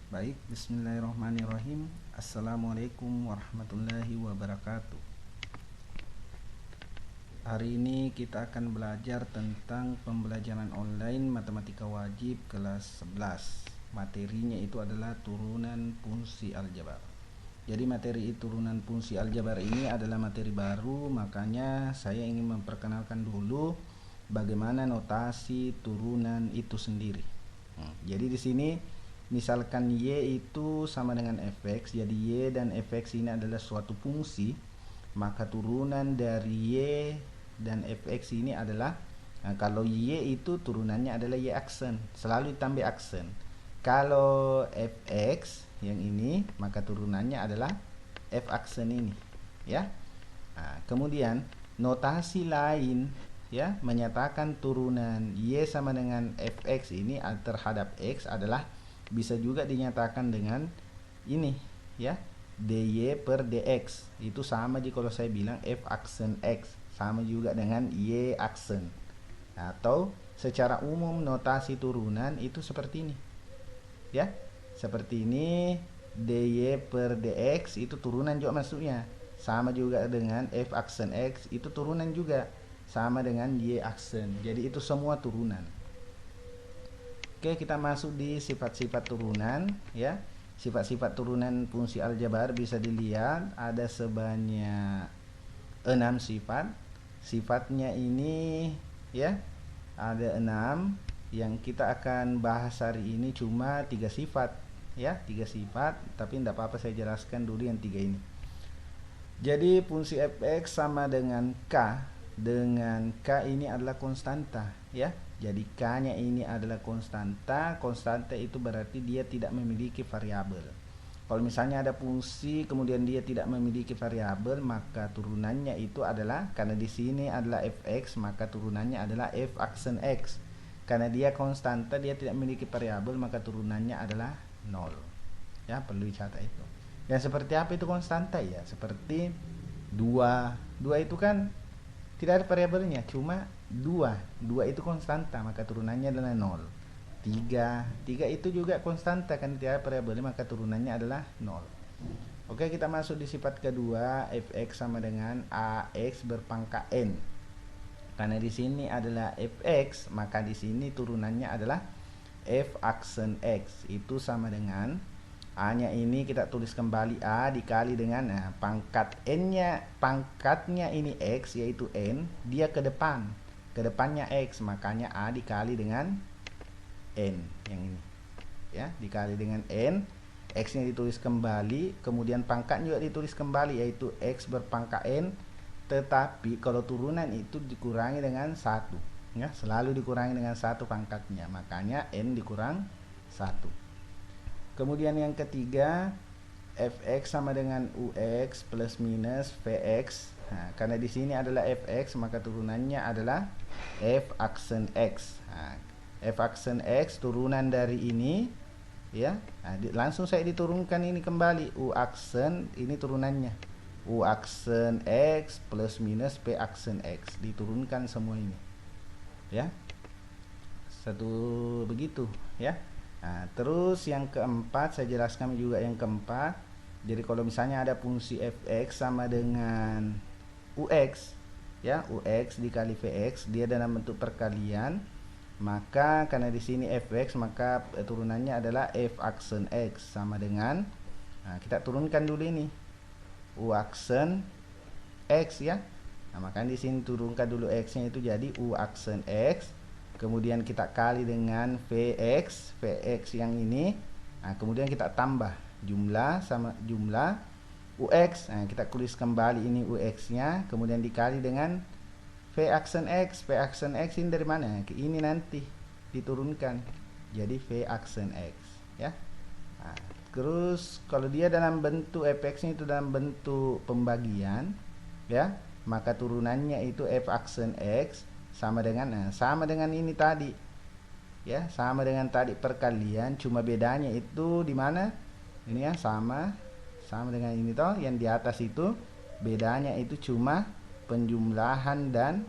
Baik, bismillahirrahmanirrahim. Assalamualaikum warahmatullahi wabarakatuh. Hari ini kita akan belajar tentang pembelajaran online matematika wajib kelas 11. Materinya itu adalah turunan fungsi aljabar. Jadi materi turunan fungsi aljabar ini adalah materi baru, makanya saya ingin memperkenalkan dulu bagaimana notasi turunan itu sendiri. Jadi di sini misalkan Y itu sama dengan fx, jadi Y dan fx ini adalah suatu fungsi, maka turunan dari Y dan fx ini adalah, kalau Y itu turunannya adalah Y aksen, selalu ditambah aksen. Kalau fx yang ini, maka turunannya adalah F aksen ini, ya. Kemudian notasi lain, ya, menyatakan turunan Y sama dengan fx ini terhadap x adalah bisa juga dinyatakan dengan ini, ya, dy per dx. Itu sama aja kalau saya bilang f aksen x, sama juga dengan y aksen. Atau secara umum notasi turunan itu seperti ini, ya, seperti ini. dy per dx itu turunan juga masuknya, sama juga dengan f aksen x itu turunan juga, sama dengan y aksen. Jadi itu semua turunan. Oke, kita masuk di sifat-sifat turunan, ya. Sifat-sifat turunan fungsi aljabar bisa dilihat ada sebanyak 6 sifat. Sifatnya ini, ya, ada 6. Yang kita akan bahas hari ini cuma 3 sifat, ya, 3 sifat, tapi tidak apa-apa saya jelaskan dulu yang 3 ini. Jadi fungsi fx sama dengan k. Dengan k ini adalah konstanta, ya. Jadi k-nya ini adalah konstanta. Konstanta itu berarti dia tidak memiliki variabel. Kalau misalnya ada fungsi kemudian dia tidak memiliki variabel, maka turunannya itu adalah, karena di sini adalah fx, maka turunannya adalah f aksen x. Karena dia konstanta, dia tidak memiliki variabel, maka turunannya adalah 0. Ya, perlu dicatat itu. Dan seperti apa itu konstanta? Ya, seperti 2. 2 itu kan tidak ada variabelnya, cuma 2 itu konstanta, maka turunannya adalah 0. 3 itu juga konstanta, kan tidak ada variabelnya, maka turunannya adalah 0. Oke, kita masuk di sifat kedua, fx sama dengan ax berpangkat n. Karena di sini adalah fx, maka di sini turunannya adalah f aksen x. Itu sama dengan a-nya ini kita tulis kembali a dikali dengan pangkat n-nya, pangkatnya ini x yaitu n, dia ke depan, ke depannya x, makanya a dikali dengan n yang ini, ya, dikali dengan n. X-nya ditulis kembali, kemudian pangkat juga ditulis kembali yaitu x berpangkat n, tetapi kalau turunan itu dikurangi dengan 1, ya, selalu dikurangi dengan 1 pangkatnya, makanya n dikurang 1. Kemudian yang ketiga, fx sama dengan ux plus minus vx. Nah, karena di sini adalah fx, maka turunannya adalah f aksen x. Nah, f aksen x turunan dari ini, ya. Nah, langsung saya diturunkan ini kembali, u aksen ini turunannya, u aksen x plus minus p aksen x, diturunkan semua ini, ya. Satu begitu, ya. Nah, terus yang keempat saya jelaskan juga yang keempat. Jadi kalau misalnya ada fungsi fx sama dengan ux, ya, ux dikali vx, dia dalam bentuk perkalian, maka karena di sini fx, maka turunannya adalah f aksen x sama dengan, kita turunkan dulu ini u aksen x, ya. Nah, maka di sini turunkan dulu x-nya itu jadi u aksen x. Kemudian kita kali dengan Vx yang ini. Nah, kemudian kita tambah jumlah sama jumlah Ux. Nah, kita tulis kembali ini Ux-nya, kemudian dikali dengan V aksen X. V aksen X ini dari mana? Ini nanti diturunkan jadi V aksen X, ya. Nah, terus kalau dia dalam bentuk fx-nya itu dalam bentuk pembagian, ya, maka turunannya itu F aksen X sama dengan ini tadi, ya, sama dengan tadi perkalian, cuma bedanya itu di mana ini, ya, sama dengan ini toh, yang di atas itu bedanya itu cuma penjumlahan dan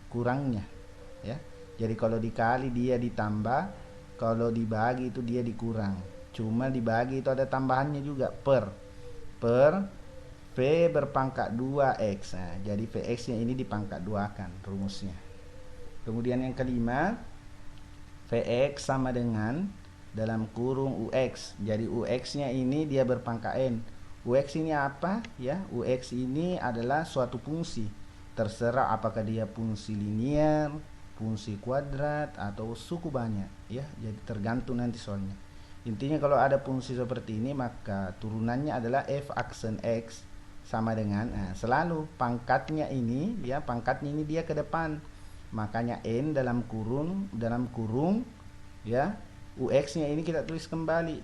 kurangnya, ya. Jadi kalau dikali dia ditambah, kalau dibagi itu dia dikurang, cuma dibagi itu ada tambahannya juga per V berpangkat 2x. Nah, jadi Vx nya ini dipangkat 2 kan rumusnya. Kemudian yang kelima, Vx sama dengan dalam kurung Ux. Jadi Ux nya ini dia berpangkat n. Ux ini apa ya? Ux ini adalah suatu fungsi. Terserah apakah dia fungsi linear, fungsi kuadrat, atau suku banyak ya. Jadi tergantung nanti soalnya. Intinya kalau ada fungsi seperti ini maka turunannya adalah f aksen x sama dengan selalu pangkatnya ini ya, pangkatnya ini dia ke depan. Makanya n dalam kurung ya, ux nya ini kita tulis kembali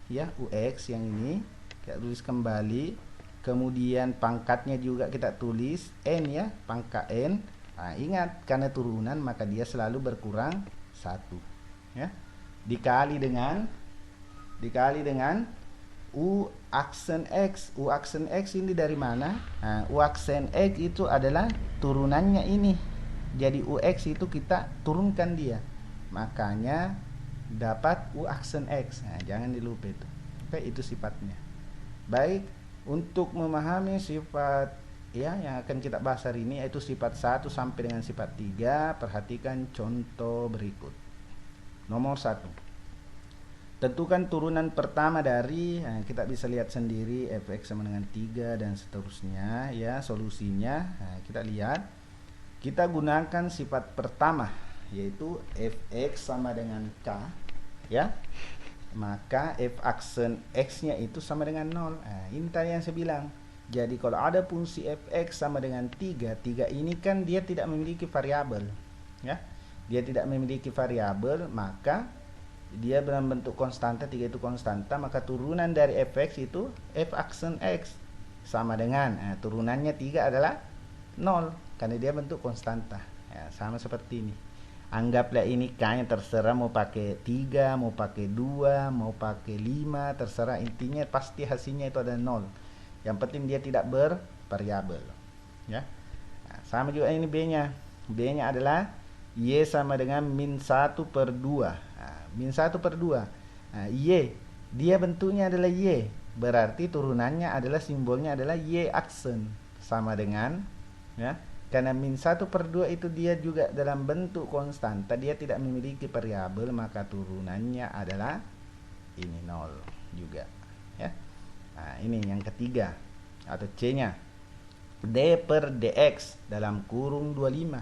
ya, ux yang ini kita tulis kembali. Kemudian pangkatnya juga kita tulis n ya, pangkat n. Nah, ingat karena turunan maka dia selalu berkurang 1 ya, dikali dengan U aksen X. U aksen X ini dari mana? Nah, U aksen X itu adalah turunannya ini. Jadi UX itu kita turunkan dia. Makanya dapat U aksen X. Nah, jangan dilupa itu. Oke, itu sifatnya. Baik, untuk memahami sifat ya yang akan kita bahas hari ini yaitu sifat 1 sampai dengan sifat 3, perhatikan contoh berikut. Nomor 1. Tentukan turunan pertama dari, nah, kita bisa lihat sendiri fx sama dengan 3 dan seterusnya ya. Solusinya nah, kita lihat, kita gunakan sifat pertama yaitu fx sama dengan k ya, maka f aksen x nya itu sama dengan 0. Nah, ini tadi yang saya bilang. Jadi kalau ada fungsi fx sama dengan 3 ini kan dia tidak memiliki variabel ya, dia tidak memiliki variabel, maka dia dalam bentuk konstanta, 3 itu konstanta, maka turunan dari fx itu f aksen x sama dengan turunannya 3 adalah 0 karena dia bentuk konstanta ya, sama seperti ini. Anggaplah ini k nya terserah mau pakai 3, mau pakai 2, mau pakai 5, terserah, intinya pasti hasilnya itu ada 0. Yang penting dia tidak bervariabel ya. Nah, sama juga ini b nya adalah y sama dengan min 1/2. Min 1/2. Nah, y dia bentuknya adalah y, berarti turunannya adalah simbolnya adalah y aksen sama dengan ya, karena min 1/2 itu dia juga dalam bentuk konstanta, dia tidak memiliki variabel, maka turunannya adalah ini 0 juga ya. Nah, ini yang ketiga atau c nya, d/dx dalam kurung 25.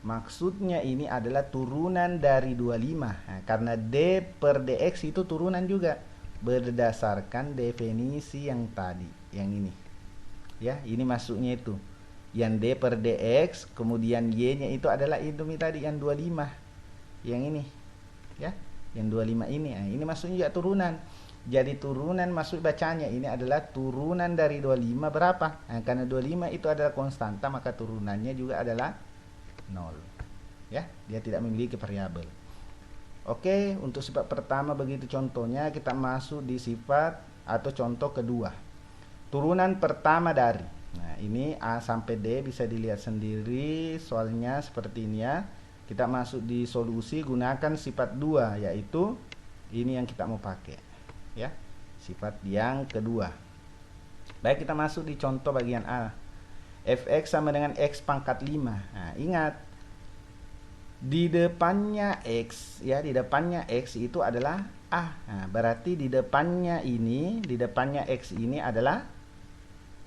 Maksudnya ini adalah turunan dari 25. Nah, karena d/dx itu turunan juga berdasarkan definisi yang tadi, yang ini. Ya, ini masuknya itu. Yang d/dx, kemudian y-nya itu adalah itu tadi yang 25. Yang ini. Ya, yang 25 ini. Nah, ini masuknya juga turunan. Jadi turunan masuk bacanya ini adalah turunan dari 25 berapa? Nah, karena 25 itu adalah konstanta, maka turunannya juga adalah 0 ya, dia tidak memiliki variabel. Oke, untuk sifat pertama begitu contohnya. Kita masuk di sifat atau contoh kedua, turunan pertama dari. Nah, ini A sampai D bisa dilihat sendiri soalnya seperti ini ya. Kita masuk di solusi, gunakan sifat 2 yaitu ini yang kita mau pakai ya, sifat yang kedua. Baik, kita masuk di contoh bagian A. Fx sama dengan x pangkat 5. Nah, ingat di depannya x ya, di depannya x itu adalah a. Nah, berarti di depannya x ini adalah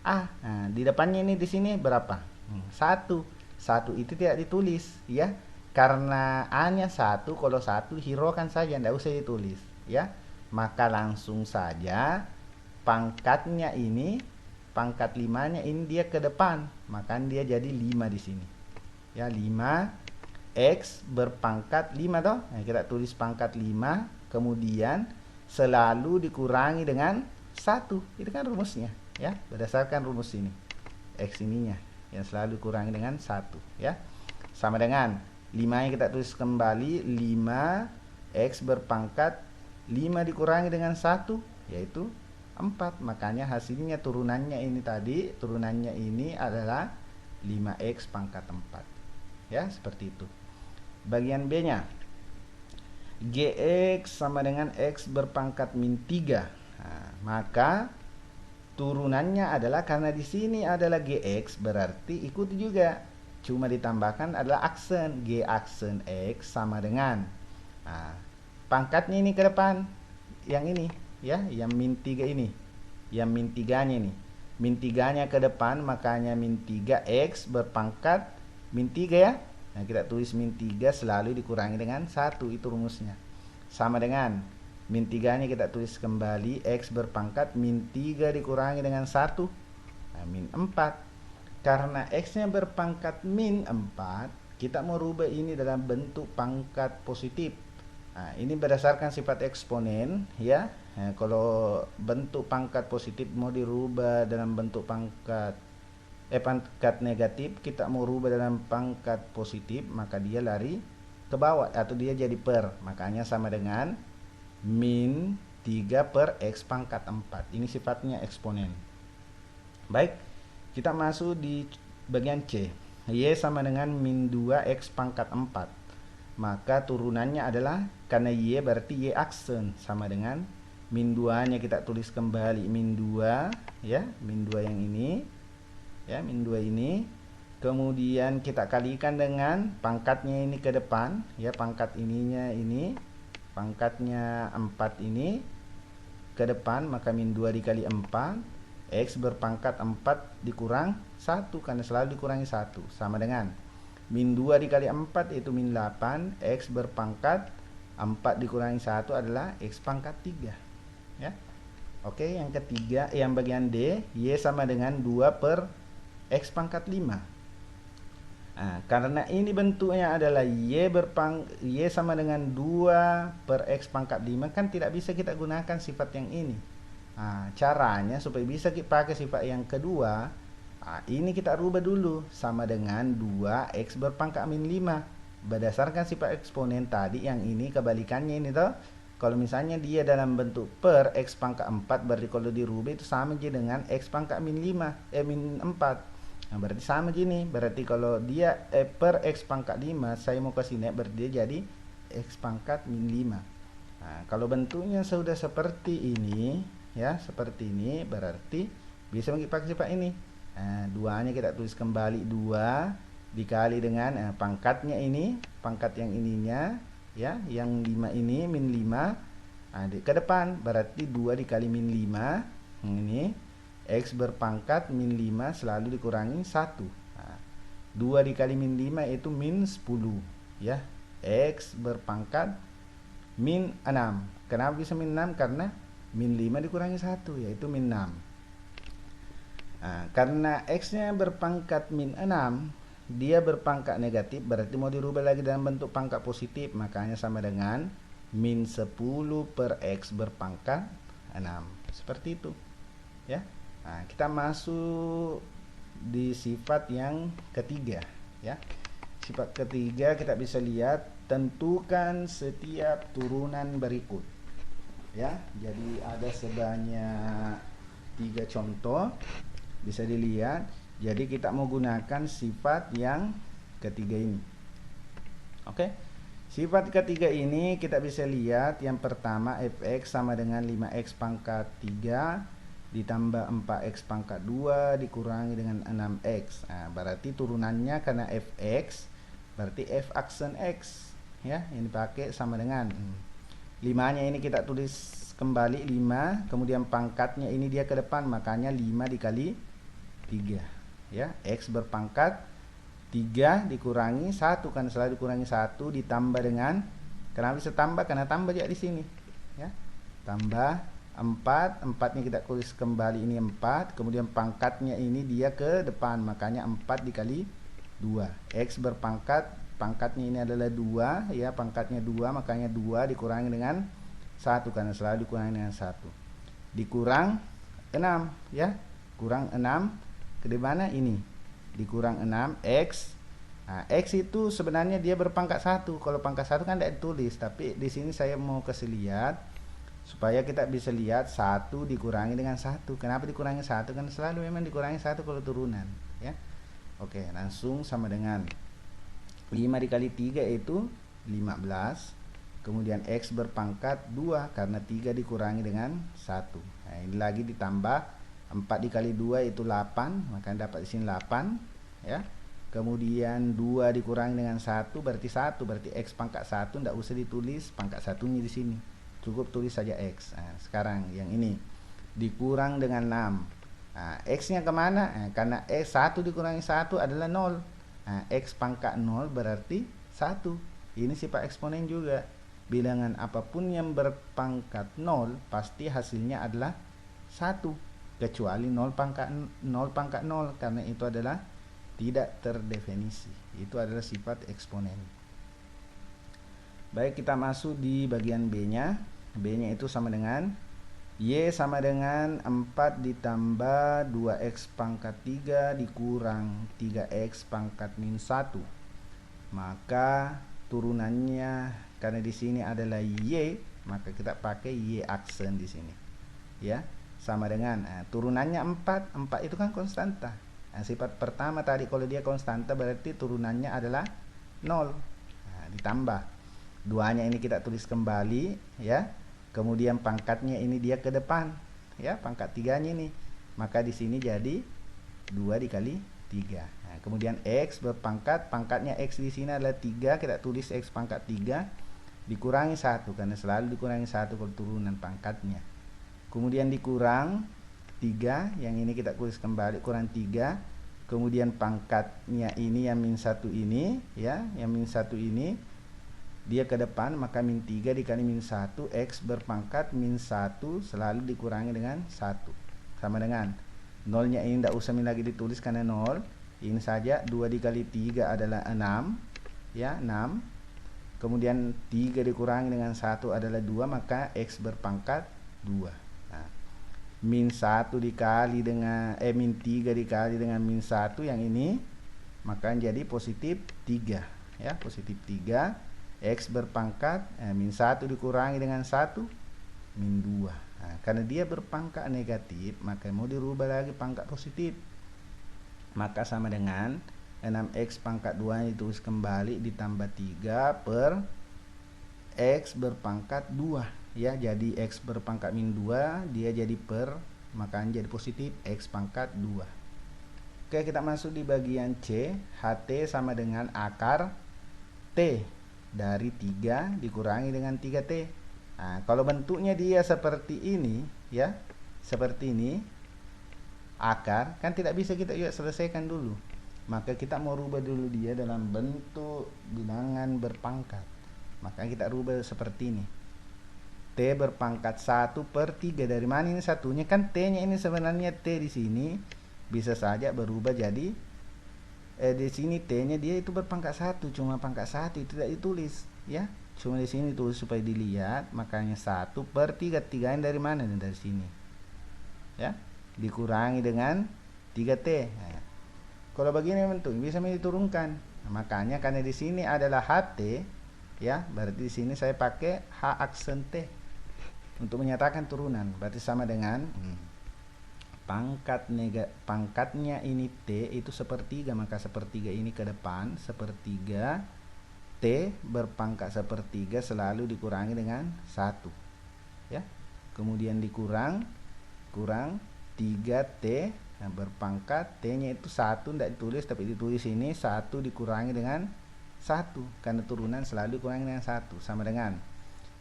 a. Nah, di depannya ini di sini berapa? 1. 1 itu tidak ditulis ya. Karena a-nya 1, kalau 1 hiraukan saja, tidak usah ditulis ya. Maka langsung saja pangkatnya ini, pangkat 5-nya ini dia ke depan, maka dia jadi 5 di sini. Ya, 5 x berpangkat 5 toh. Nah, kita tulis pangkat 5, kemudian selalu dikurangi dengan 1. Itu kan rumusnya, ya. Berdasarkan rumus ini. X ininya yang selalu dikurangi dengan 1, ya. Sama dengan 5 yang kita tulis kembali, 5 x berpangkat 5 dikurangi dengan 1 yaitu 4. Makanya hasilnya turunannya ini tadi, turunannya ini adalah 5x pangkat 4. Ya, seperti itu. Bagian B-nya. Gx sama dengan X berpangkat min 3. Nah, maka turunannya adalah, karena di sini adalah Gx, berarti ikuti juga. Cuma ditambahkan adalah aksen. G aksen X sama dengan, nah, pangkatnya ini ke depan. Yang ini, ya, yang min 3 ini. Yang min 3-nya ini. Min 3-nya ke depan, makanya min 3 X berpangkat min 3 ya. Nah, kita tulis min 3 selalu dikurangi dengan 1, itu rumusnya. Sama dengan min 3-nya kita tulis kembali, X berpangkat min 3 dikurangi dengan 1, nah, min 4. Karena X-nya berpangkat min 4, kita mau rubah ini dalam bentuk pangkat positif. Nah, ini berdasarkan sifat eksponen ya. Nah, kalau bentuk pangkat positif mau dirubah dalam bentuk pangkat negatif, kita mau rubah dalam pangkat positif, maka dia lari ke bawah atau dia jadi per. Makanya sama dengan min 3 per X pangkat 4. Ini sifatnya eksponen. Baik, kita masuk di bagian C. Y sama dengan min 2 X pangkat 4. Maka turunannya adalah, karena Y berarti Y aksen, sama dengan min 2-nya kita tulis kembali min 2 ya, min 2 yang ini ya, min 2 ini. Kemudian kita kalikan dengan pangkatnya ini ke depan ya, pangkat ininya ini, pangkatnya 4 ini ke depan, maka min 2 dikali 4, X berpangkat 4 dikurang 1, karena selalu dikurangi 1, sama dengan min 2 dikali 4 itu min 8, X berpangkat 4 dikurangi 1 adalah X pangkat 3 ya. Oke, yang ketiga, yang bagian D, Y sama dengan 2 per X pangkat 5. Nah, karena ini bentuknya adalah Y sama dengan 2 per X pangkat 5, kan tidak bisa kita gunakan sifat yang ini. Nah, caranya supaya bisa kita pakai sifat yang kedua, ini kita rubah dulu sama dengan 2X berpangkat min 5. Berdasarkan sifat eksponen tadi, yang ini kebalikannya ini toh. Kalau misalnya dia dalam bentuk per X pangkat 4, berarti kalau dirubah itu sama aja dengan X pangkat min 5, min 4. Nah, berarti sama gini. Berarti kalau dia per X pangkat 5, saya mau kasih naik, berarti dia jadi X pangkat min 5. Nah, kalau bentuknya sudah seperti ini ya, seperti ini, berarti bisa pakai sifat ini. Nah, 2-nya kita tulis kembali 2 dikali dengan pangkatnya ini, pangkat yang ininya ya, yang 5 ini min 5. Nah, ke depan berarti 2 dikali min 5 ini, X berpangkat min 5 selalu dikurangi 1. Nah, 2 dikali min 5 itu min 10 ya. X berpangkat min 6. Kenapa bisa min 6? Karena min 5 dikurangi 1, yaitu min 6. Nah, karena X-nya berpangkat min 6, dia berpangkat negatif, berarti mau dirubah lagi dalam bentuk pangkat positif, makanya sama dengan min 10 per X berpangkat 6. Seperti itu ya. Nah, kita masuk di sifat yang ketiga ya. Sifat ketiga kita bisa lihat, tentukan setiap turunan berikut ya. Jadi ada sebanyak 3 contoh, bisa dilihat. Jadi kita mau gunakan sifat yang ketiga ini. Oke. Sifat ketiga ini kita bisa lihat, yang pertama fx sama dengan 5x pangkat 3 ditambah 4x pangkat 2 dikurangi dengan 6x. Nah, berarti turunannya karena fx berarti f aksen x ya, ini pakai sama dengan 5-nya ini kita tulis kembali 5, kemudian pangkatnya ini dia ke depan, makanya 5 dikali 3 ya. X berpangkat 3 dikurangi 1, kan selalu dikurangi 1, ditambah dengan, kenapa bisa tambah? Karena tambah ya di sini ya. Tambah 4, 4-nya kita tulis kembali ini 4, kemudian pangkatnya ini dia ke depan, makanya 4 dikali 2. X berpangkat, pangkatnya ini adalah 2 ya, pangkatnya 2, makanya 2 dikurangi dengan 1, karena selalu dikurangi dengan 1. Dikurang 6 ya, kurang 6 ke mana ini? Dikurang 6 X. Nah, X itu sebenarnya dia berpangkat 1. Kalau pangkat 1 kan tidak ditulis, tapi di sini saya mau kasih lihat supaya kita bisa lihat 1 dikurangi dengan 1. Kenapa dikurangi 1? Kan selalu memang dikurangi 1 kalau turunan ya. Oke, langsung sama dengan 5 dikali 3 itu 15. Kemudian X berpangkat 2 karena 3 dikurangi dengan 1. Nah, ini lagi ditambah 4 dikali 2 itu 8, maka dapat di sini 8 ya. Kemudian 2 dikurangi dengan 1 berarti 1, berarti X pangkat 1 tidak usah ditulis pangkat satunya di sini. Cukup tulis saja X. Nah, sekarang yang ini dikurang dengan 6. Nah, X-nya kemana? Nah, karena X 1 dikurangi 1 adalah 0. Nah, X pangkat 0 berarti 1. Ini sifat eksponen juga. Bilangan apapun yang berpangkat 0 pasti hasilnya adalah 1. Kecuali 0 pangkat 0 karena itu adalah tidak terdefinisi. Itu adalah sifat eksponen. Baik, kita masuk di bagian B-nya. B-nya itu sama dengan Y sama dengan 4 ditambah 2X pangkat 3 dikurang 3X pangkat min 1. Maka turunannya karena di sini adalah Y, maka kita pakai Y aksen di sini. Ya, sama dengan turunannya 4. 4 itu kan konstanta. Nah, sifat pertama tadi kalau dia konstanta berarti turunannya adalah 0. Nah, ditambah 2-nya ini kita tulis kembali ya. Kemudian pangkatnya ini dia ke depan ya, pangkat 3-nya ini. Maka di sini jadi 2 dikali 3. Nah, kemudian X berpangkat, pangkatnya X di sini adalah 3, kita tulis X pangkat 3 dikurangi 1 karena selalu dikurangi 1 kalau turunan pangkatnya. Kemudian dikurang 3, yang ini kita tulis kembali kurang 3. Kemudian pangkatnya ini yang min 1 ini ya, yang min 1 ini dia ke depan, maka min 3 dikali min 1, X berpangkat min 1 selalu dikurangi dengan 1. Sama dengan 0-nya ini tidak usah lagi ditulis karena 0. Ini saja 2 dikali 3 adalah 6 ya, 6. Kemudian 3 dikurangi dengan 1 adalah 2, maka X berpangkat 2. Nah, min 1 dikali dengan min 3 dikali dengan min 1 yang ini, maka jadi positif 3 ya, positif 3. X berpangkat min 1 dikurangi dengan 1 min 2. Nah, karena dia berpangkat negatif, maka mau dirubah lagi pangkat positif. Maka sama dengan 6X pangkat 2 ditulis kembali ditambah 3 per X berpangkat 2 ya. Jadi X berpangkat min 2 dia jadi per, maka jadi positif X pangkat 2. Oke, kita masuk di bagian C. HT sama dengan akar T dari 3 dikurangi dengan 3T. Nah, kalau bentuknya dia seperti ini ya, seperti ini akar, kan tidak bisa kita juga selesaikan dulu. Maka kita mau rubah dulu dia dalam bentuk bilangan berpangkat. Maka kita rubah seperti ini. T berpangkat 1 per 3. Dari mana ini satunya? Kan T-nya ini sebenarnya T di sini bisa saja berubah jadi di sini T-nya dia itu berpangkat 1, cuma pangkat 1 itu tidak ditulis ya. Cuma di sini tulis supaya dilihat, makanya 1 per 3. 3 dari mana? Dari sini. Ya. Dikurangi dengan 3T. Nah, kalau begini bentuk bisa diturunkan. Nah, makanya karena di sini adalah HT ya, berarti di sini saya pakai H aksen T untuk menyatakan turunan. Berarti sama dengan pangkatnya ini T itu sepertiga, maka sepertiga ini ke depan, sepertiga T berpangkat sepertiga selalu dikurangi dengan 1 ya. Kemudian kurang 3T berpangkat T-nya itu 1 tidak ditulis tapi ditulis ini 1 dikurangi dengan 1 karena turunan selalu dikurangi dengan 1, sama dengan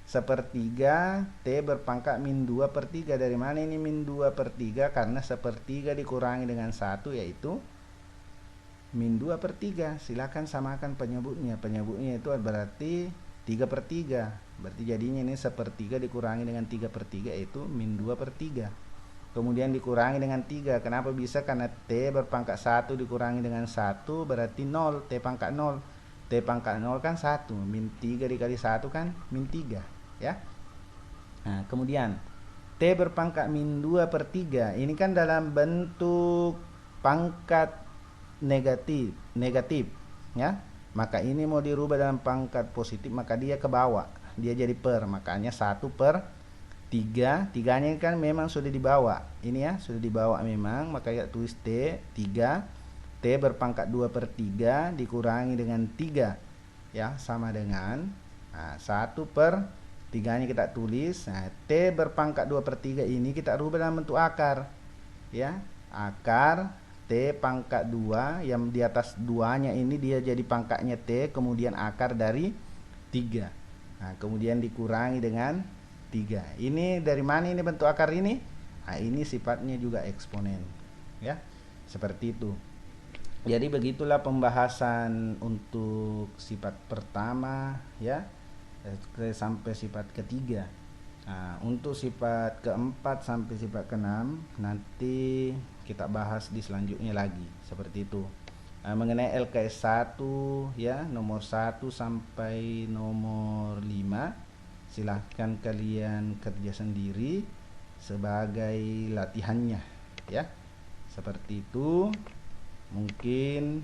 sepertiga T berpangkat min 2 per 3. Dari mana ini min 2 per 3? Karena sepertiga dikurangi dengan 1 yaitu min 2 per 3. Silakan samakan penyebutnya. Penyebutnya itu berarti 3 per 3. Berarti jadinya ini sepertiga dikurangi dengan 3 per 3 yaitu min 2 per 3. Kemudian dikurangi dengan 3. Kenapa bisa? Karena T berpangkat 1 dikurangi dengan 1 berarti 0. T pangkat 0. T pangkat 0 kan 1. Min 3 dikali 1 kan min 3 ya. Nah, kemudian T berpangkat min 2 per 3. Ini kan dalam bentuk pangkat negatif ya. Maka ini mau dirubah dalam pangkat positif, maka dia ke bawah. Dia jadi per, makanya 1 per 3. 3-nya kan memang sudah dibawa. Ini ya, sudah dibawa memang, maka ya tulis T 3. T berpangkat 2 per 3 dikurangi dengan 3 ya, sama dengan Nah, 1/3 kita tulis. Nah, T berpangkat 2/3 ini kita rubah dalam bentuk akar. Ya, akar T pangkat 2, yang di atas 2-nya ini dia jadi pangkatnya T, kemudian akar dari 3. Nah, kemudian dikurangi dengan 3. Ini dari mana ini bentuk akar ini? Nah, ini sifatnya juga eksponen. Ya, seperti itu. Jadi begitulah pembahasan untuk sifat pertama ya, sampai sifat ketiga. Nah, untuk sifat keempat sampai sifat keenam nanti kita bahas di selanjutnya lagi, seperti itu. Nah, mengenai LKS 1 ya, nomor 1 sampai nomor 5, silahkan kalian kerja sendiri sebagai latihannya ya. Seperti itu. Mungkin